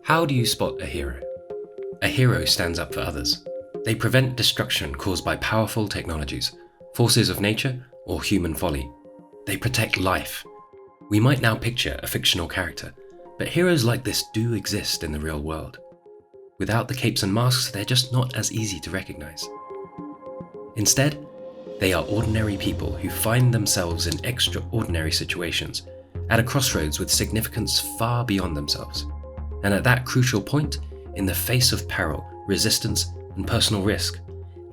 How do you spot a hero? A hero stands up for others. They prevent destruction caused by powerful technologies, forces of nature, or human folly. They protect life. We might now picture a fictional character, but heroes like this do exist in the real world. Without the capes and masks, they're just not as easy to recognize. Instead, they are ordinary people who find themselves in extraordinary situations, at a crossroads with significance far beyond themselves. And at that crucial point, in the face of peril, resistance, and personal risk,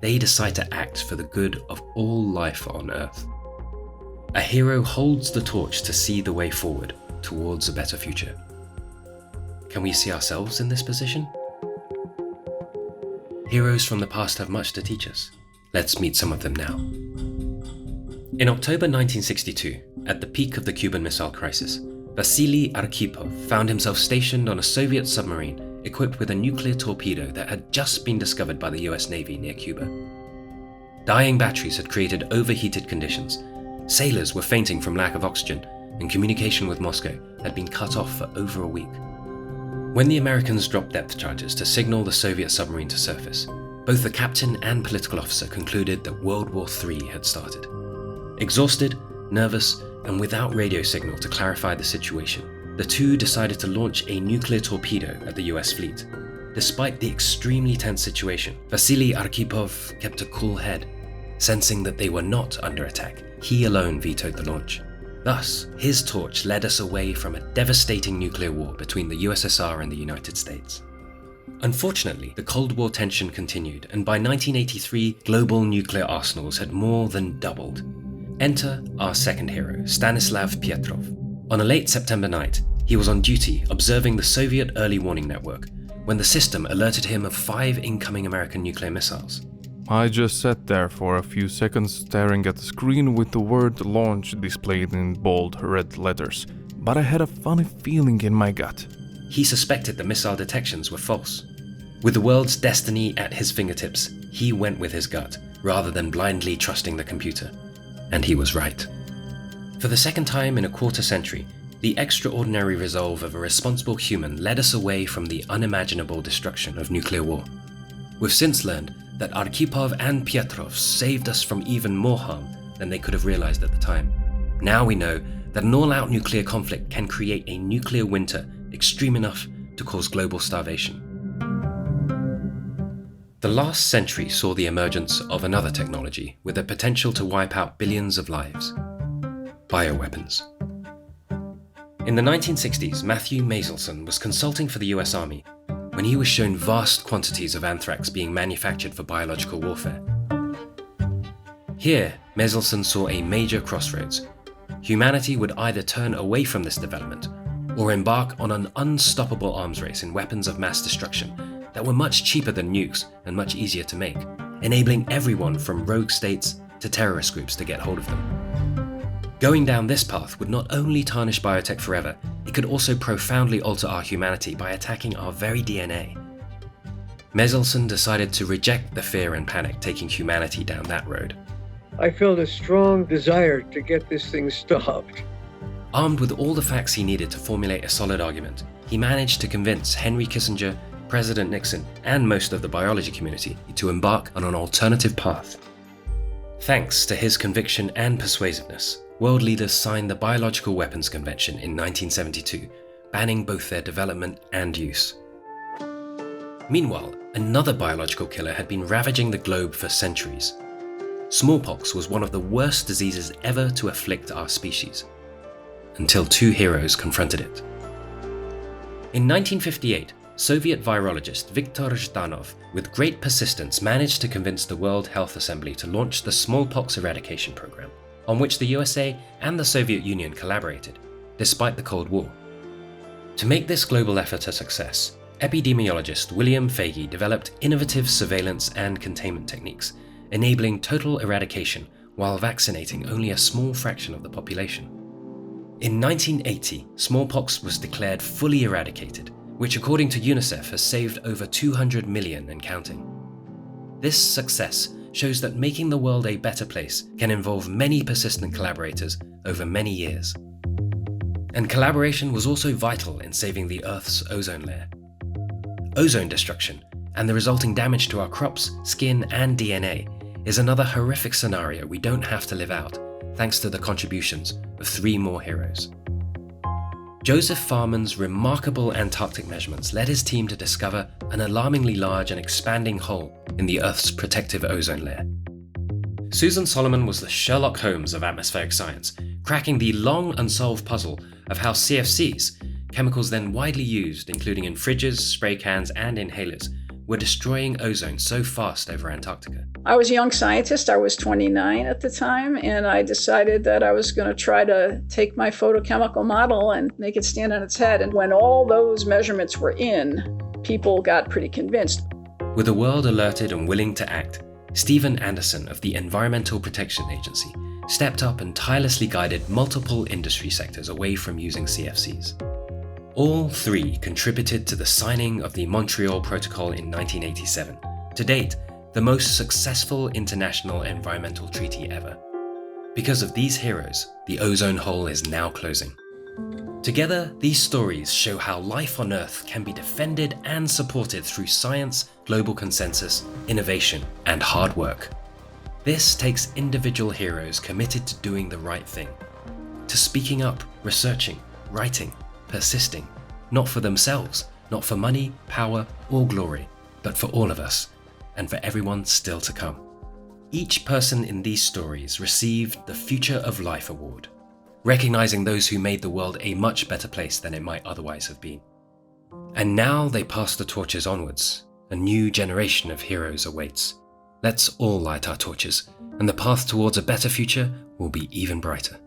they decide to act for the good of all life on Earth. A hero holds the torch to see the way forward towards a better future. Can we see ourselves in this position? Heroes from the past have much to teach us. Let's meet some of them now. In October 1962, at the peak of the Cuban Missile Crisis, Vasily Arkhipov found himself stationed on a Soviet submarine equipped with a nuclear torpedo that had just been discovered by the US Navy near Cuba. Dying batteries had created overheated conditions, sailors were fainting from lack of oxygen, and communication with Moscow had been cut off for over a week. When the Americans dropped depth charges to signal the Soviet submarine to surface, both the captain and political officer concluded that World War III had started. Exhausted, nervous, and without radio signal to clarify the situation, the two decided to launch a nuclear torpedo at the US fleet. Despite the extremely tense situation, Vasily Arkhipov kept a cool head. Sensing that they were not under attack, he alone vetoed the launch. Thus, his torch led us away from a devastating nuclear war between the USSR and the United States. Unfortunately, the Cold War tension continued, and by 1983, global nuclear arsenals had more than doubled. Enter our second hero, Stanislav Pietrov. On a late September night, he was on duty observing the Soviet early warning network when the system alerted him of 5 incoming American nuclear missiles. I just sat there for a few seconds staring at the screen with the word launch displayed in bold red letters, but I had a funny feeling in my gut. He suspected the missile detections were false. With the world's destiny at his fingertips, he went with his gut, rather than blindly trusting the computer. And he was right. For the second time in a quarter century, the extraordinary resolve of a responsible human led us away from the unimaginable destruction of nuclear war. We've since learned that Arkhipov and Pietrov saved us from even more harm than they could have realized at the time. Now we know that an all-out nuclear conflict can create a nuclear winter extreme enough to cause global starvation. The last century saw the emergence of another technology with the potential to wipe out billions of lives: bioweapons. In the 1960s, Matthew Maselson was consulting for the US Army when he was shown vast quantities of anthrax being manufactured for biological warfare. Here, Maselson saw a major crossroads. Humanity would either turn away from this development or embark on an unstoppable arms race in weapons of mass destruction that were much cheaper than nukes and much easier to make, enabling everyone from rogue states to terrorist groups to get hold of them. Going down this path would not only tarnish biotech forever, it could also profoundly alter our humanity by attacking our very DNA. Maselson decided to reject the fear and panic taking humanity down that road. I felt a strong desire to get this thing stopped. Armed with all the facts he needed to formulate a solid argument, he managed to convince Henry Kissinger, President Nixon, and most of the biology community to embark on an alternative path. Thanks to his conviction and persuasiveness, world leaders signed the Biological Weapons Convention in 1972, banning both their development and use. Meanwhile, another biological killer had been ravaging the globe for centuries. Smallpox was one of the worst diseases ever to afflict our species, until two heroes confronted it. In 1958, Soviet virologist Viktor Zhdanov, with great persistence, managed to convince the World Health Assembly to launch the smallpox eradication program, on which the USA and the Soviet Union collaborated, despite the Cold War. To make this global effort a success, epidemiologist William Fagey developed innovative surveillance and containment techniques, enabling total eradication while vaccinating only a small fraction of the population. In 1980, smallpox was declared fully eradicated, which according to UNICEF has saved over 200 million and counting. This success shows that making the world a better place can involve many persistent collaborators over many years. And collaboration was also vital in saving the Earth's ozone layer. ozone destruction, and the resulting damage to our crops, skin, and DNA is another horrific scenario we don't have to live out, thanks to the contributions of 3 more heroes. Joseph Farman's remarkable Antarctic measurements led his team to discover an alarmingly large and expanding hole in the Earth's protective ozone layer. Susan Solomon was the Sherlock Holmes of atmospheric science, cracking the long unsolved puzzle of how CFCs, chemicals then widely used including in fridges, spray cans, and inhalers, were destroying ozone so fast over Antarctica. I was a young scientist. I was 29 at the time, and I decided that I was going to try to take my photochemical model and make it stand on its head. And when all those measurements were in, people got pretty convinced. With the world alerted and willing to act, Stephen Anderson of the Environmental Protection Agency stepped up and tirelessly guided multiple industry sectors away from using CFCs. All 3 contributed to the signing of the Montreal Protocol in 1987, to date, the most successful international environmental treaty ever. Because of these heroes, the ozone hole is now closing. Together, these stories show how life on Earth can be defended and supported through science, global consensus, innovation, and hard work. This takes individual heroes committed to doing the right thing, to speaking up, researching, writing, persisting, not for themselves, not for money, power, or glory, but for all of us, and for everyone still to come. Each person in these stories received the Future of Life Award, recognizing those who made the world a much better place than it might otherwise have been. And now they pass the torches onwards. A new generation of heroes awaits. Let's all light our torches, and the path towards a better future will be even brighter.